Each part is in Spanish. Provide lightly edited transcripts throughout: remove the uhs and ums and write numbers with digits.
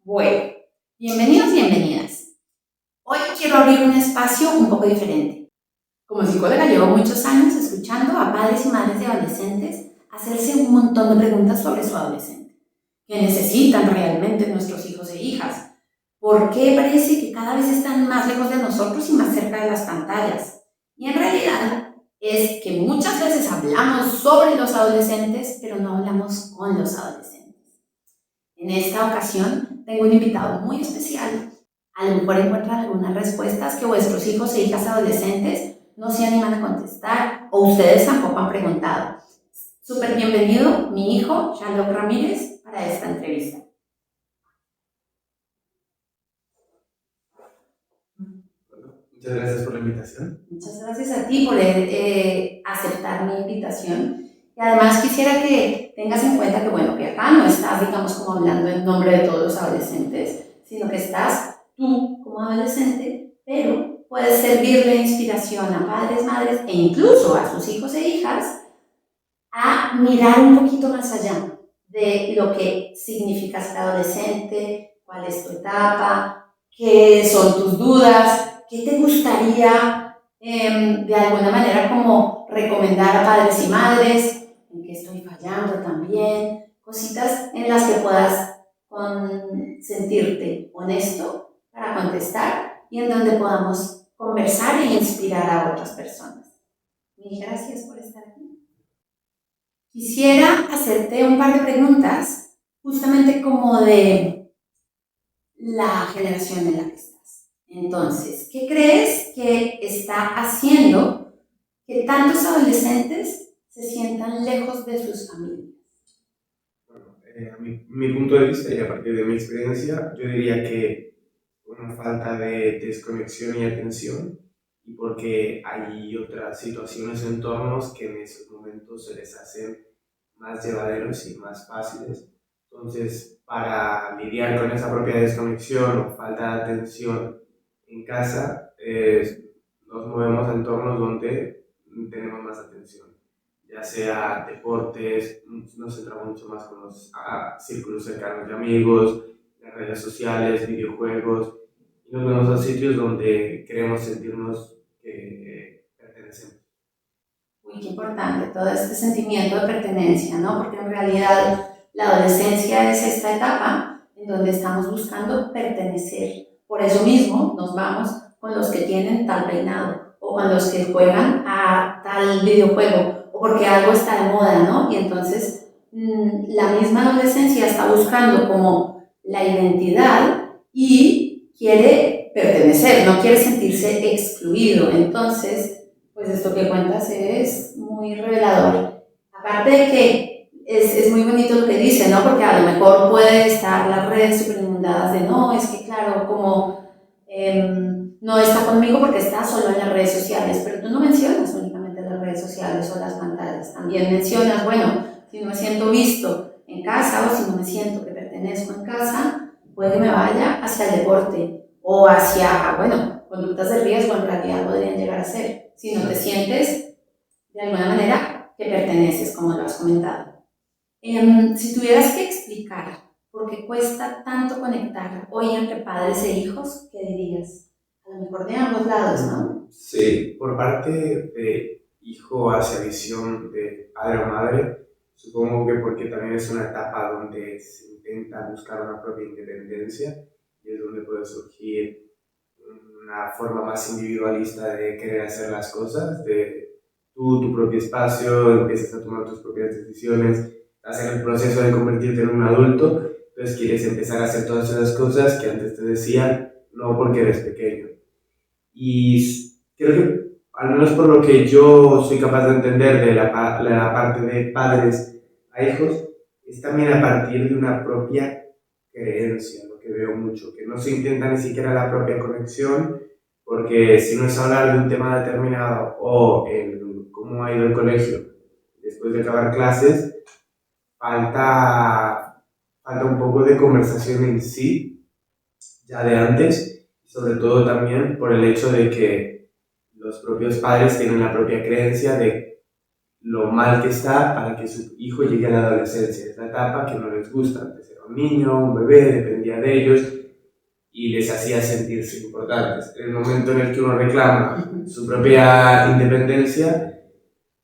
Bueno, bienvenidos, bienvenidas. Hoy quiero abrir un espacio un poco diferente. Como psicóloga llevo muchos años escuchando a padres y madres de adolescentes hacerse un montón de preguntas sobre su adolescente. ¿Qué necesitan realmente nuestros hijos e hijas? ¿Por qué parece que cada vez están más lejos de nosotros y más cerca de las pantallas? Y en realidad es que muchas veces hablamos sobre los adolescentes, pero no hablamos con los adolescentes. En esta ocasión tengo un invitado muy especial. A lo mejor encuentran algunas respuestas que vuestros hijos e hijas adolescentes no se animan a contestar o ustedes tampoco han preguntado. Súper bienvenido mi hijo, Shalok Ramírez, para esta entrevista. Muchas gracias por la invitación. Muchas gracias a ti por aceptar mi invitación. Y además quisiera que tengas en cuenta que, bueno, que acá no estás, digamos, como hablando en nombre de todos los adolescentes, sino que estás tú como adolescente, pero puedes servirle de inspiración a padres, madres e incluso a sus hijos e hijas a mirar un poquito más allá de lo que significa ser adolescente, cuál es tu etapa, qué son tus dudas, qué te gustaría de alguna manera como recomendar a padres y madres, en qué estoy fallando también, cositas en las que puedas sentirte honesto para contestar y en donde podamos conversar e inspirar a otras personas. Mil gracias por estar aquí. Quisiera hacerte un par de preguntas, justamente como de la generación en la que estás. Entonces, ¿qué crees que está haciendo que tantos adolescentes se sientan lejos de sus familias? Bueno, mi punto de vista y a partir de mi experiencia, yo diría que una falta de desconexión y atención, y porque hay otras situaciones, entornos que en esos momentos se les hacen más llevaderos y más fáciles. Entonces, para lidiar con esa propia desconexión o falta de atención en casa, nos movemos a entornos donde tenemos más atención, ya sea deportes, nos centramos mucho más con los círculos cercanos de amigos, las redes sociales, videojuegos, y nos vemos a sitios donde queremos sentirnos que pertenecemos. Uy, qué importante todo este sentimiento de pertenencia, ¿no? Porque en realidad la adolescencia es esta etapa en donde estamos buscando pertenecer. Por eso mismo nos vamos con los que tienen tal peinado o con los que juegan a tal videojuego o porque algo está de moda, ¿no? Y entonces la misma adolescencia está buscando como la identidad y quiere pertenecer, no quiere sentirse excluido. Entonces, pues esto que cuentas es muy revelador. Aparte de que es muy bonito lo que dice, ¿no? Porque a lo mejor puede estar las redes súper inundadas de no, es que claro, como no está conmigo porque está solo en las redes sociales, pero tú no mencionas únicamente las redes sociales o las pantallas, también mencionas, bueno, si no me siento visto en casa o si no me siento que pertenezco en casa, puede que me vaya hacia el deporte o hacia, bueno, conductas de riesgo en realidad podrían llegar a ser, si no te sientes de alguna manera que perteneces, como lo has comentado. Si tuvieras que explicar por qué cuesta tanto conectar hoy entre padres e hijos, ¿qué dirías? A lo mejor de ambos lados, ¿no? Sí, por parte de hijo hacia visión de padre o madre, supongo que porque también es una etapa donde se intenta buscar una propia independencia y es donde puede surgir una forma más individualista de querer hacer las cosas, de tu propio espacio, empiezas a tomar tus propias decisiones, hacer el proceso de convertirte en un adulto, entonces quieres empezar a hacer todas esas cosas que antes te decían, no porque eres pequeño. Y creo que, al menos por lo que yo soy capaz de entender de la parte de padres a hijos, es también a partir de una propia creencia, lo que veo mucho, que no se intenta ni siquiera la propia conexión, porque si no es hablar de un tema determinado o en cómo ha ido el colegio después de acabar clases, falta un poco de conversación en sí, ya de antes, sobre todo también por el hecho de que los propios padres tienen la propia creencia de lo mal que está para que su hijo llegue a la adolescencia, esta etapa que no les gusta, antes era un niño, un bebé, dependía de ellos y les hacía sentirse importantes. En el momento en el que uno reclama su propia independencia,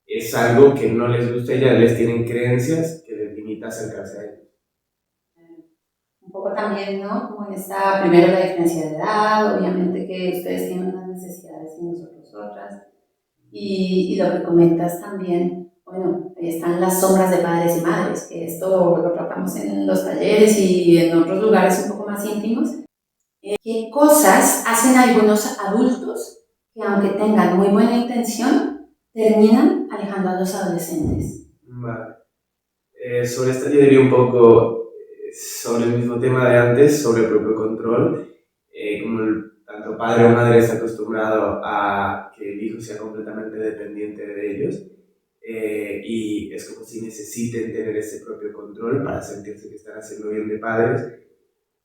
es algo que no les gusta y ya les tienen creencias que les limita acercarse a ellos. Un poco también, ¿no? Como en esta, primero la diferencia de edad, obviamente que ustedes tienen unas necesidades y nosotros otras. Y lo que comentas también, bueno, ahí están las sombras de padres y madres, que esto lo tratamos en los talleres y en otros lugares un poco más íntimos. ¿Qué cosas hacen algunos adultos que, aunque tengan muy buena intención, terminan alejando a los adolescentes? Vale. Sobre esto yo diría un poco sobre el mismo tema de antes, sobre el propio control. Tanto padre o madre está acostumbrado a que el hijo sea completamente dependiente de ellos, y es como si necesiten tener ese propio control para sentirse que están haciendo bien de padres.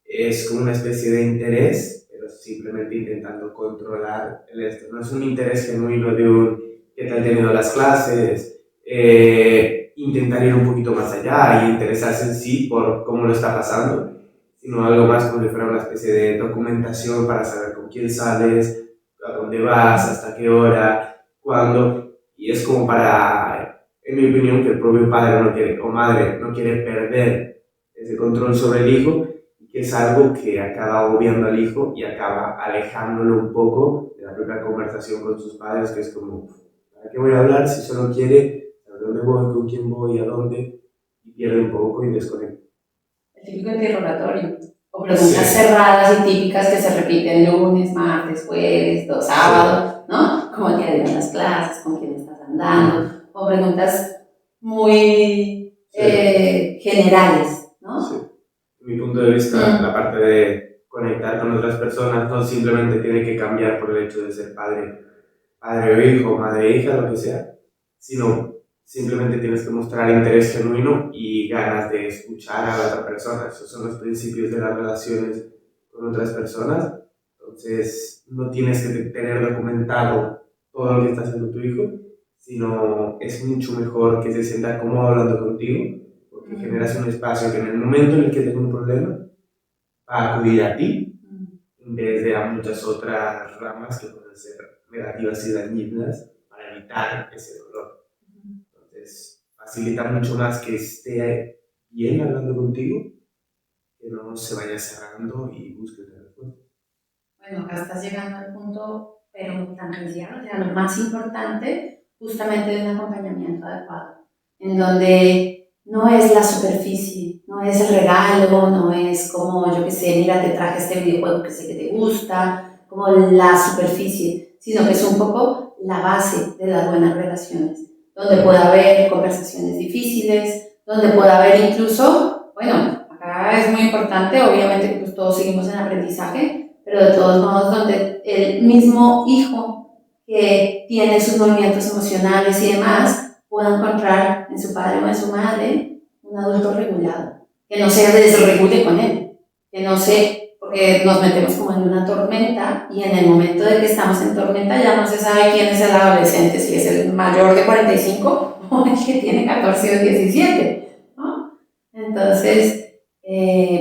Es como una especie de interés, pero simplemente intentando controlar el esto. No es un interés genuino de un ¿qué tal tenido las clases? Intentar ir un poquito más allá y interesarse en sí por cómo lo está pasando, sino algo más como si fuera una especie de documentación para saber con quién sales, a dónde vas, hasta qué hora, cuándo, y es como para, en mi opinión, que el propio padre no quiere, o madre no quiere perder ese control sobre el hijo, y que es algo que acaba obviando al hijo y acaba alejándolo un poco de la propia conversación con sus padres, que es como, ¿para qué voy a hablar si solo quiere saber dónde voy, con quién voy, a dónde? Y pierde un poco y desconecta. El típico interrogatorio, o preguntas cerradas y típicas que se repiten lunes, martes, jueves, sábado, ¿no? ¿Cómo te ha ido en las clases? ¿Con quién estás andando? O preguntas muy generales, ¿no? Sí. En mi punto de vista, la parte de conectar con otras personas no simplemente tiene que cambiar por el hecho de ser padre o hijo, madre e hija, lo que sea, sino simplemente tienes que mostrar interés genuino y ganas de escuchar a la otra persona. Esos son los principios de las relaciones con otras personas. Entonces, no tienes que tener documentado todo lo que está haciendo tu hijo, sino es mucho mejor que se sienta cómodo hablando contigo, porque generas un espacio que en el momento en el que tenga un problema va a acudir a ti, en vez de a muchas otras ramas que pueden ser negativas y dañinas para evitar ese dolor. Entonces, facilita mucho más que esté bien hablando contigo, que no se vaya cerrando y busque otra respuesta. Bueno, acá estás llegando al punto, pero tan crucial, o sea, lo más importante, justamente de un acompañamiento adecuado, en donde no es la superficie, no es el regalo, no es como, yo qué sé, mira, te traje este videojuego que sé que te gusta, como la superficie, sino que es un poco la base de las buenas relaciones, donde puede haber conversaciones difíciles, donde puede haber incluso, bueno, acá es muy importante, obviamente pues todos seguimos en aprendizaje, pero de todos modos donde el mismo hijo que tiene sus movimientos emocionales y demás pueda encontrar en su padre o en su madre un adulto regulado, que no se desregule con él, que no se, porque nos metemos como en una tormenta y en el momento de que estamos en tormenta ya no se sabe quién es el adolescente, si es el mayor de 45 o el que tiene 14 o 17, ¿no? Entonces,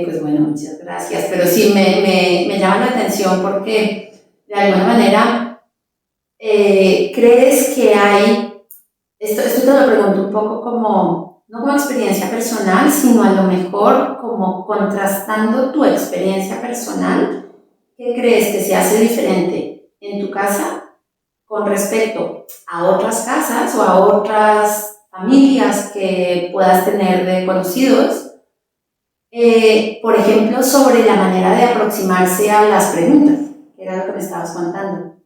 pues bueno, muchas gracias, pero sí me llama la atención porque de alguna manera crees que hay, esto te lo pregunto un poco como, no como experiencia personal, sino a lo mejor como contrastando tu experiencia personal, ¿qué crees que se hace diferente en tu casa con respecto a otras casas o a otras familias que puedas tener de conocidos? Por ejemplo, sobre la manera de aproximarse a las preguntas, que era lo que me estabas contando.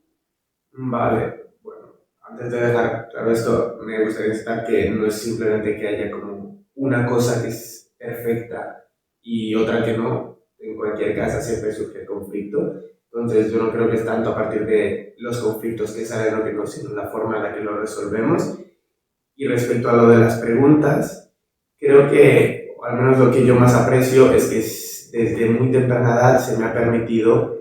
Vale, bueno, antes de dejar claro esto, me gustaría destacar que no es simplemente que haya como una cosa que es perfecta y otra que no. En cualquier casa siempre surge conflicto. Entonces, yo no creo que es tanto a partir de los conflictos que salen o que no, sino la forma en la que lo resolvemos. Y respecto a lo de las preguntas, creo que, o al menos lo que yo más aprecio, es que desde muy temprana edad se me ha permitido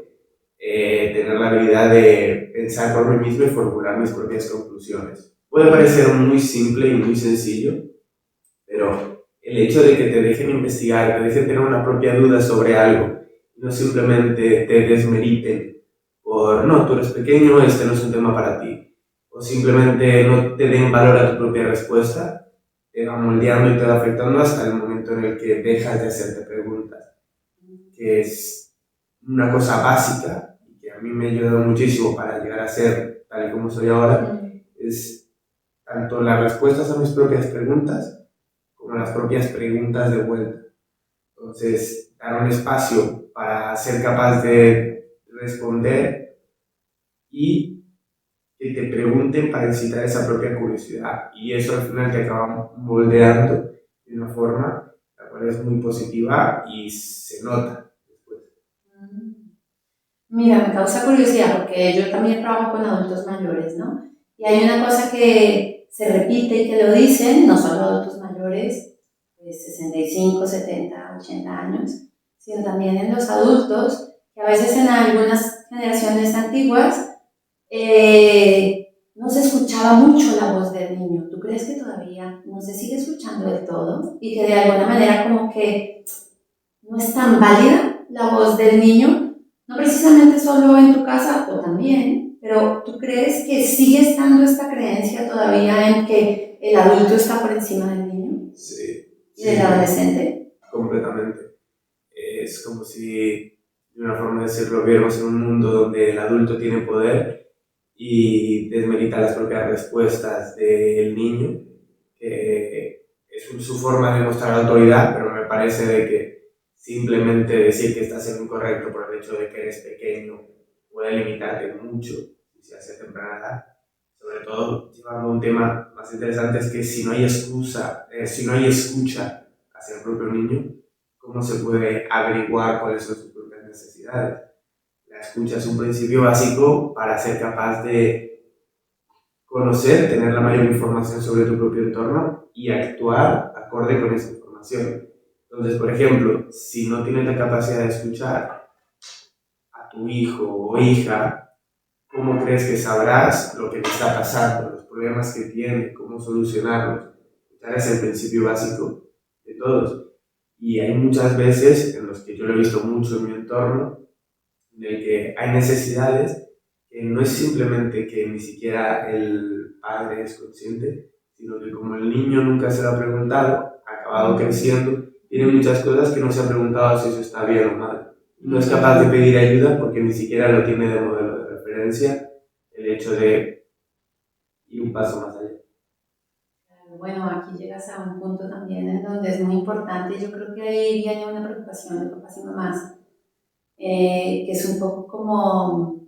tener la habilidad de pensar por mí mismo y formular mis propias conclusiones. Puede parecer muy simple y muy sencillo, pero el hecho de que te dejen investigar, te dejen tener una propia duda sobre algo, no simplemente te desmeriten por, no, tú eres pequeño, este no es un tema para ti, o simplemente no te den valor a tu propia respuesta, te va moldeando y te va afectando hasta el momento en el que dejas de hacerte preguntas, que es una cosa básica y que a mí me ha ayudado muchísimo para llegar a ser tal y como soy ahora, es tanto las respuestas a mis propias preguntas como las propias preguntas de vuelta. Entonces, dar un espacio para ser capaz de responder y que te pregunten para incitar esa propia curiosidad. Y eso al final te acaba moldeando de una forma la cual es muy positiva y se nota después. Mira, me causa curiosidad porque yo también trabajo con adultos mayores, ¿no? Y hay una cosa que se repite y que lo dicen, no solo adultos mayores de 65, 70, 80 años, sino también en los adultos, que a veces en algunas generaciones antiguas no se escuchaba mucho la voz del niño. ¿Tú crees que todavía no se sigue escuchando del todo? Y que de alguna manera como que no es tan válida la voz del niño, no precisamente solo en tu casa o también, pero ¿tú crees que sigue estando esta creencia todavía en que el adulto está por encima del niño? Sí. ¿Y del adolescente? Completamente. Es como si, de una forma de decirlo, viviéramos en un mundo donde el adulto tiene poder y desmerita las propias respuestas del niño, que es su forma de mostrar autoridad, pero me parece de que simplemente decir que estás en lo incorrecto por el hecho de que eres pequeño puede limitarte mucho si se hace a temprana edad. Sobre todo, llevando un tema más interesante, es que si no hay excusa, si no hay escucha hacia el propio niño, ¿cómo se puede averiguar cuáles son sus propias necesidades? La escucha es un principio básico para ser capaz de conocer, tener la mayor información sobre tu propio entorno y actuar acorde con esa información. Entonces, por ejemplo, si no tienes la capacidad de escuchar a tu hijo o hija, ¿cómo crees que sabrás lo que te está pasando, los problemas que tiene, cómo solucionarlos? Escuchar es el principio básico de todos. Y hay muchas veces en los que yo lo he visto mucho en mi entorno, en el que hay necesidades que no es simplemente que ni siquiera el padre es consciente, sino que como el niño nunca se lo ha preguntado, ha acabado creciendo, tiene muchas cosas que no se ha preguntado si eso está bien o mal. No es capaz de pedir ayuda porque ni siquiera lo tiene de modelo de referencia, el hecho de ir un paso más allá. Bueno, aquí llegas a un punto también en donde es muy importante, yo creo que ahí viene una preocupación de papás y mamás, que es un poco como,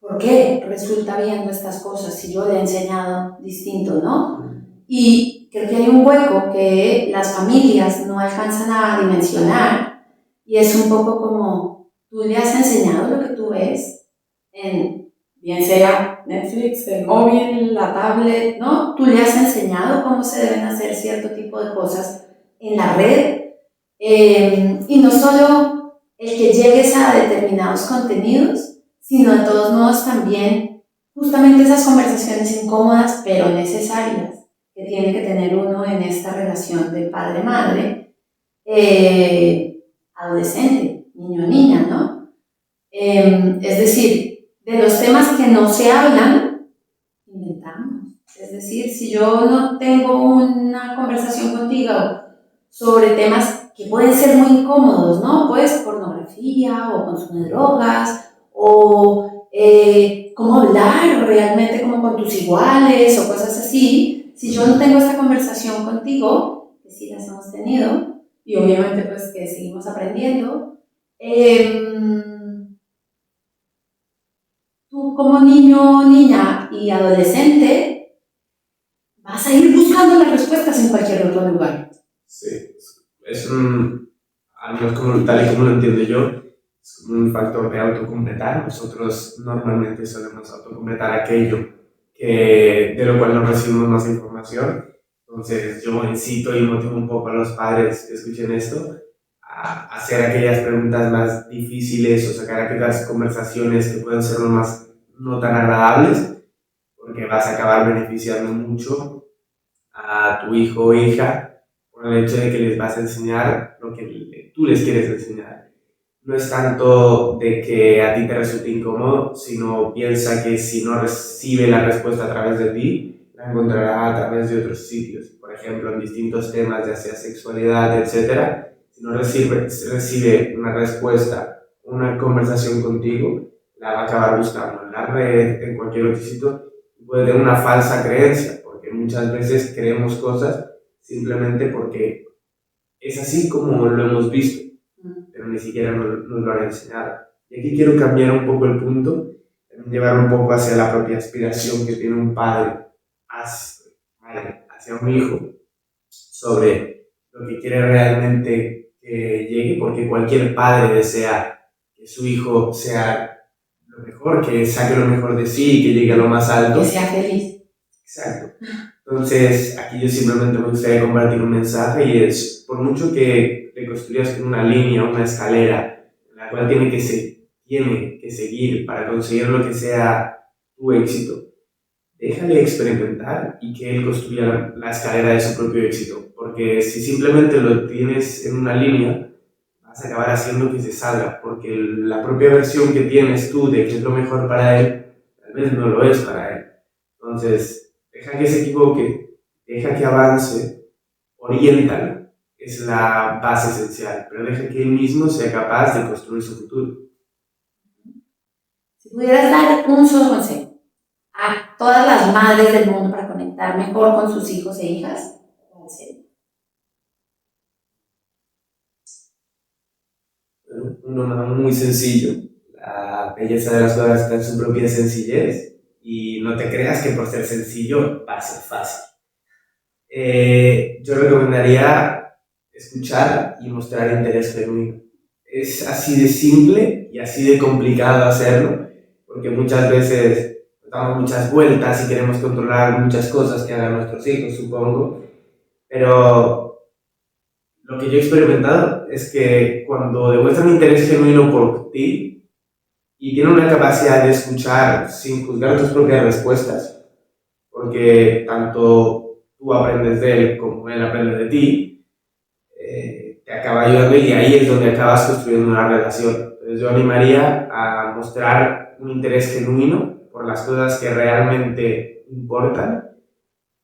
¿por qué resulta viendo estas cosas si yo le he enseñado distinto, no? Y creo que hay un hueco que las familias no alcanzan a dimensionar y es un poco como, tú le has enseñado lo que tú ves en, bien sea Netflix, el móvil, la tablet, ¿no? Tú le has enseñado cómo se deben hacer cierto tipo de cosas en la red, y no solo el que llegues a determinados contenidos, sino de todos modos también justamente esas conversaciones incómodas pero necesarias que tiene que tener uno en esta relación de padre-madre, adolescente, niño-niña, ¿no? Es decir, de los temas que no se hablan, inventamos. Es decir, si yo no tengo una conversación contigo sobre temas que pueden ser muy incómodos, ¿no? Pues pornografía o consumo de drogas o cómo hablar realmente como con tus iguales o cosas así. Si yo no tengo esta conversación contigo, que sí las hemos tenido y obviamente pues que seguimos aprendiendo, tú como niño, niña y adolescente vas a ir buscando las respuestas en cualquier otro lugar. Sí, es un, al menos como, tal y como lo entiendo yo, es como un factor de autocompletar. Nosotros normalmente solemos autocompletar aquello de lo cual no recibimos más información. Entonces yo incito y motivo un poco a los padres que escuchen esto a hacer aquellas preguntas más difíciles o sacar aquellas conversaciones que pueden ser más no tan agradables, porque vas a acabar beneficiando mucho a tu hijo o hija por con el hecho de que les vas a enseñar lo que tú les quieres enseñar. No es tanto de que a ti te resulte incómodo, sino piensa que si no recibe la respuesta a través de ti, la encontrará a través de otros sitios. Por ejemplo, en distintos temas, ya sea sexualidad, etc. Si no recibe una respuesta, una conversación contigo, la va a acabar buscando en la red, en cualquier otro sitio, y puede tener una falsa creencia, porque muchas veces creemos cosas simplemente porque es así como lo hemos visto, pero ni siquiera nos lo han enseñado. Y aquí quiero cambiar un poco el punto, llevar un poco hacia la propia aspiración que tiene un padre hacia un hijo, sobre lo que quiere realmente que llegue, porque cualquier padre desea que su hijo sea lo mejor, que saque lo mejor de sí, que llegue a lo más alto. Que sea feliz. Exacto. Entonces, aquí yo simplemente me gustaría compartir un mensaje y es, por mucho que te construyas una línea, una escalera, en la cual tiene que seguir para conseguir lo que sea tu éxito, déjale experimentar y que él construya la escalera de su propio éxito, porque si simplemente lo tienes en una línea, vas a acabar haciendo que se salga, porque la propia versión que tienes tú de que es lo mejor para él, tal vez no lo es para él. Entonces, deja que se equivoque, deja que avance, oriéntalo, es la base esencial, pero deja que él mismo sea capaz de construir su futuro. Si pudieras dar un solo consejo a todas las madres del mundo para conectar mejor con sus hijos e hijas, ¿cuál sería? Bueno, uno muy sencillo. La belleza de las cosas está en su propia sencillez y no te creas que por ser sencillo va a ser fácil. Yo recomendaría escuchar y mostrar interés genuino. Es así de simple y así de complicado hacerlo, porque muchas veces damos muchas vueltas y queremos controlar muchas cosas que hagan nuestros hijos, supongo, pero lo que yo he experimentado es que cuando demuestran interés genuino por ti y tienen una capacidad de escuchar sin juzgar tus propias respuestas, porque tanto tú aprendes de él como él aprende de ti, te acaba ayudando y ahí es donde acabas construyendo una relación. Entonces yo animaría a mostrar un interés genuino por las cosas que realmente importan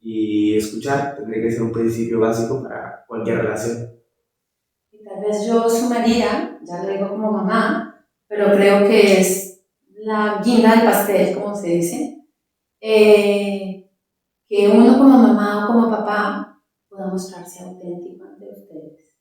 y escuchar tendría que ser un principio básico para cualquier relación. Y tal vez yo sumaría, ya lo digo como mamá, pero creo que es la guinda del pastel, como se dice, que uno como mamá o como papá pueda mostrarse auténtico ante ustedes.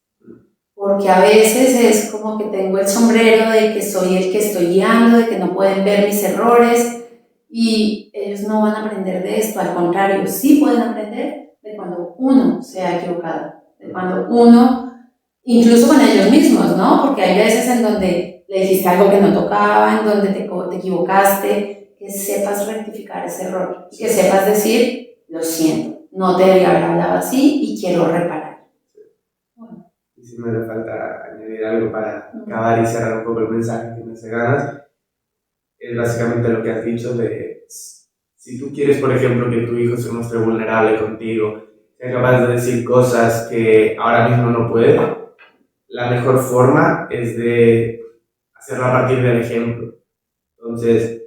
Porque a veces es como que tengo el sombrero de que soy el que estoy guiando, de que no pueden ver mis errores y ellos no van a aprender de esto, al contrario, sí pueden aprender de cuando uno se ha equivocado, de cuando uno, incluso con ellos mismos, ¿no? Porque hay veces en donde le dijiste algo que no tocaba, en donde te equivocaste, que sepas rectificar ese error, que sepas decir, lo siento, no te debía haber hablado así y quiero reparar. Bueno. Y si me hace falta añadir algo para acabar y cerrar un poco el mensaje que me hace ganas, es básicamente lo que has dicho de si tú quieres, por ejemplo, que tu hijo se muestre vulnerable contigo, sea capaz de decir cosas que ahora mismo no puede, la mejor forma es de hacerlo a partir del ejemplo. Entonces,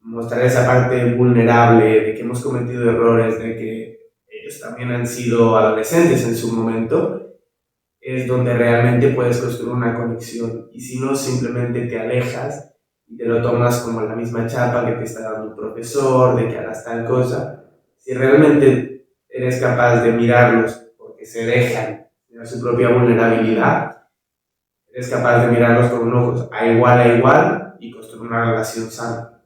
mostrar esa parte vulnerable de que hemos cometido errores, de que ellos también han sido adolescentes en su momento, es donde realmente puedes construir una conexión. Y si no, simplemente te alejas y te lo tomas como la misma chapa que te está dando un profesor, de que hagas tal cosa. Si realmente eres capaz de mirarlos porque se dejan de su propia vulnerabilidad, eres capaz de mirarlos con ojos a igual y construir una relación sana.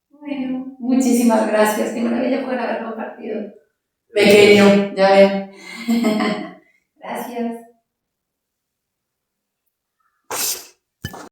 Bueno, muchísimas gracias. Qué maravilla poder haber compartido. Pequeño, ya ven. Gracias.